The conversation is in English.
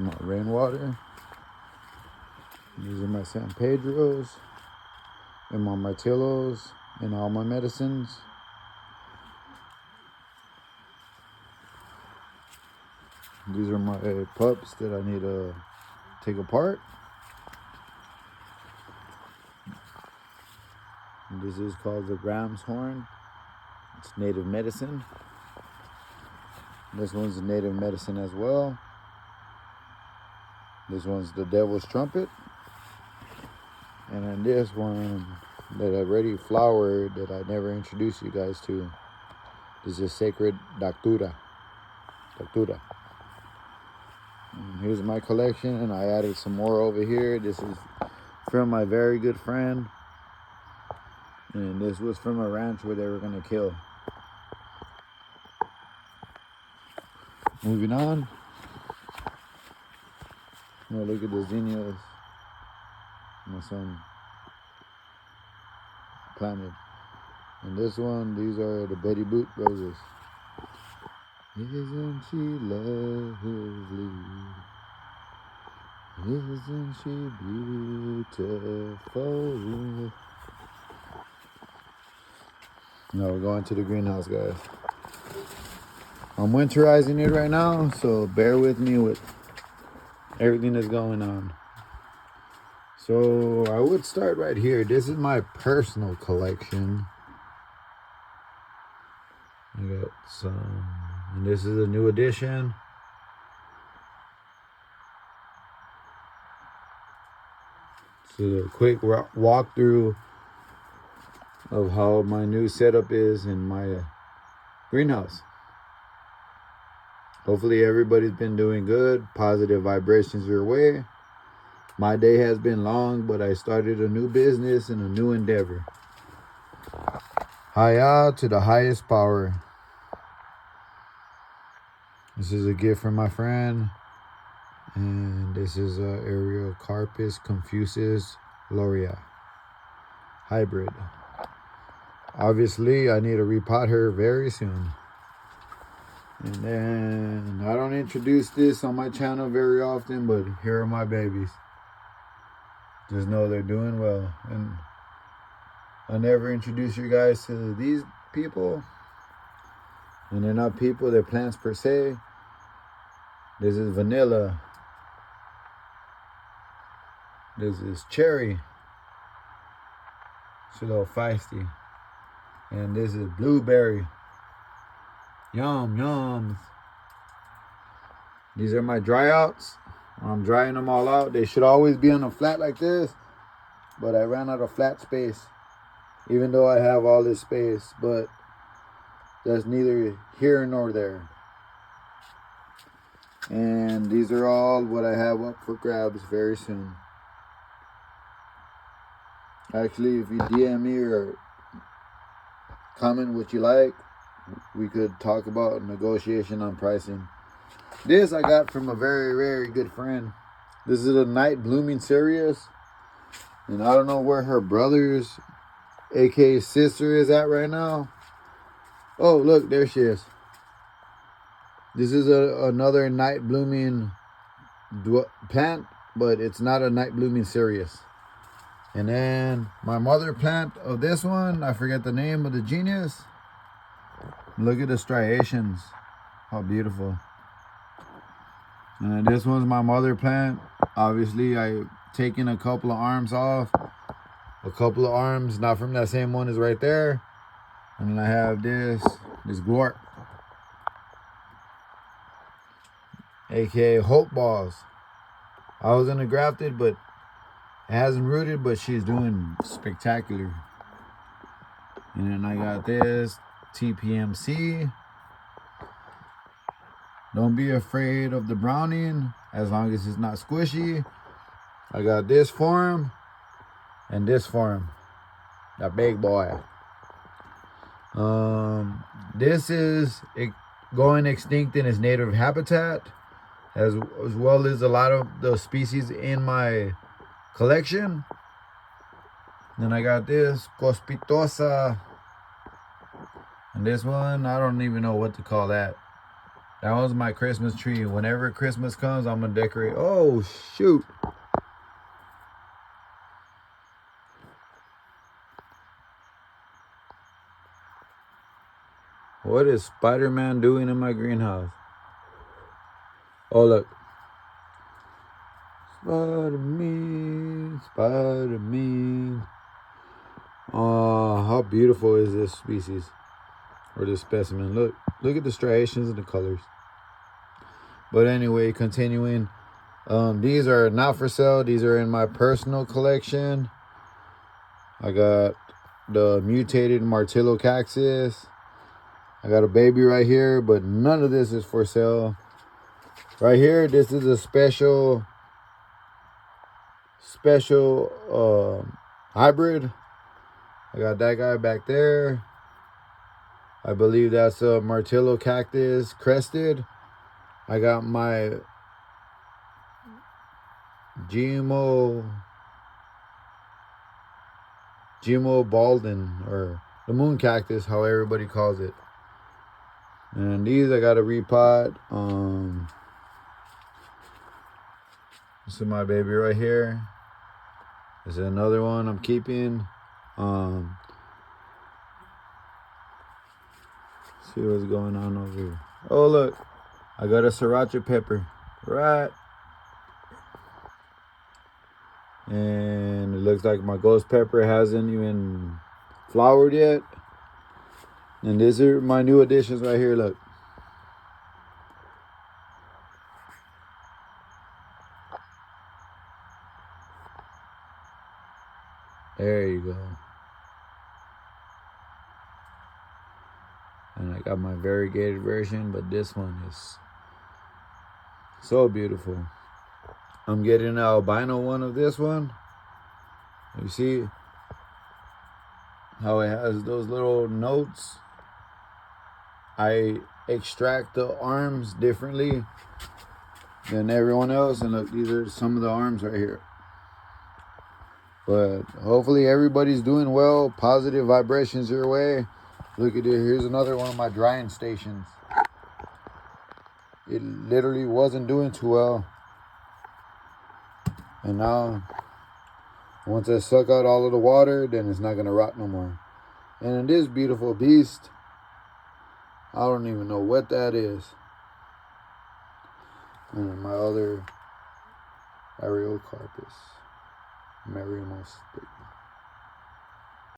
my rainwater. These are my San Pedros and my Martillos and all my medicines. These are my pups that I need to take apart. This is called the ram's horn. It's native medicine. This one's native medicine as well. This one's the devil's trumpet. And then this one that I already flowered that I never introduced you guys to. This is sacred Dactura. And here's my collection, and I added some more over here. This is from my very good friend. And this was from a ranch where they were gonna kill. Moving on. Oh, look at the zinnias my son planted. And this one, these are the Betty Boot roses. Isn't she lovely? Isn't she beautiful? Now we're going to the greenhouse, guys. I'm winterizing it right now, so bear with me with everything that's going on. So I would start right here. This is my personal collection. I got some, and this is a new addition. So a quick walkthrough of how my new setup is in my greenhouse. Hopefully everybody's been doing good. Positive vibrations your way. My day has been long, but I started a new business and a new endeavor. Hiya to the highest power. This is a gift from my friend. And this is Aerocarpus confusus loria hybrid. Obviously, I need to repot her very soon. And then, I don't introduce this on my channel very often, but here are my babies. Just know they're doing well. And I never introduce you guys to these people. And they're not people, they're plants per se. This is vanilla. This is cherry. It's a little feisty. And this is blueberry. Yum, yums. These are my dry outs. I'm drying them all out. They should always be on a flat like this. But I ran out of flat space. Even though I have all this space. But that's neither here nor there. And these are all what I have up for grabs very soon. Actually, if you DM me or comment what you like, we could talk about negotiation on pricing. This I got from a very, very good friend. This is a night blooming cereus. And I don't know where her brother's, aka sister, is at right now. Oh, look, there she is. This is another night blooming plant, but it's not a night blooming cereus. And then my mother plant of this one, I forget the name of the genius. Look at the striations. How beautiful. And then this one's my mother plant. Obviously, I've taken a couple of arms off. A couple of arms, not from that same one, is right there. And then I have this glort. AKA Hope Balls. I was in a grafted, but it hasn't rooted, but she's doing spectacular. And then I got this TPMC. Don't be afraid of the browning as long as it's not squishy. I got this form and this form. That big boy. This is going extinct in its native habitat, as well as a lot of the species in my collection. Then I got this Cospitosa, and this one I don't even know what to call that That was my Christmas tree. Whenever Christmas comes, I'm gonna decorate. Oh shoot. What is Spider-Man doing in my greenhouse? Oh look. Spider-Man, Spider-Man. Oh, how beautiful is this species? Or this specimen. Look at the striations and the colors. But anyway, continuing. These are not for sale. These are in my personal collection. I got the mutated Martillo cactus. I got a baby right here, but none of this is for sale. Right here, this is a special hybrid. I got that guy back there. I believe that's a Martillo cactus crested. I got my GMO Baldwin, or the moon cactus, how everybody calls it. And these I got a repot. This is my baby right here. This is another one I'm keeping. See what's going on over here. Oh look, I got a sriracha pepper, right? And it looks like my ghost pepper hasn't even flowered yet. And these are my new additions right here, look. There you go. And I got my variegated version, but this one is so beautiful. I'm getting an albino one of this one. You see how it has those little notes? I extract the arms differently than everyone else. And look, these are some of the arms right here. But hopefully everybody's doing well. Positive vibrations your way. Look at it. Here's another one of my drying stations. It literally wasn't doing too well. And now, once I suck out all of the water, then it's not going to rot no more. And this beautiful beast, I don't even know what that is. And my other Areocarpus, Merriamos.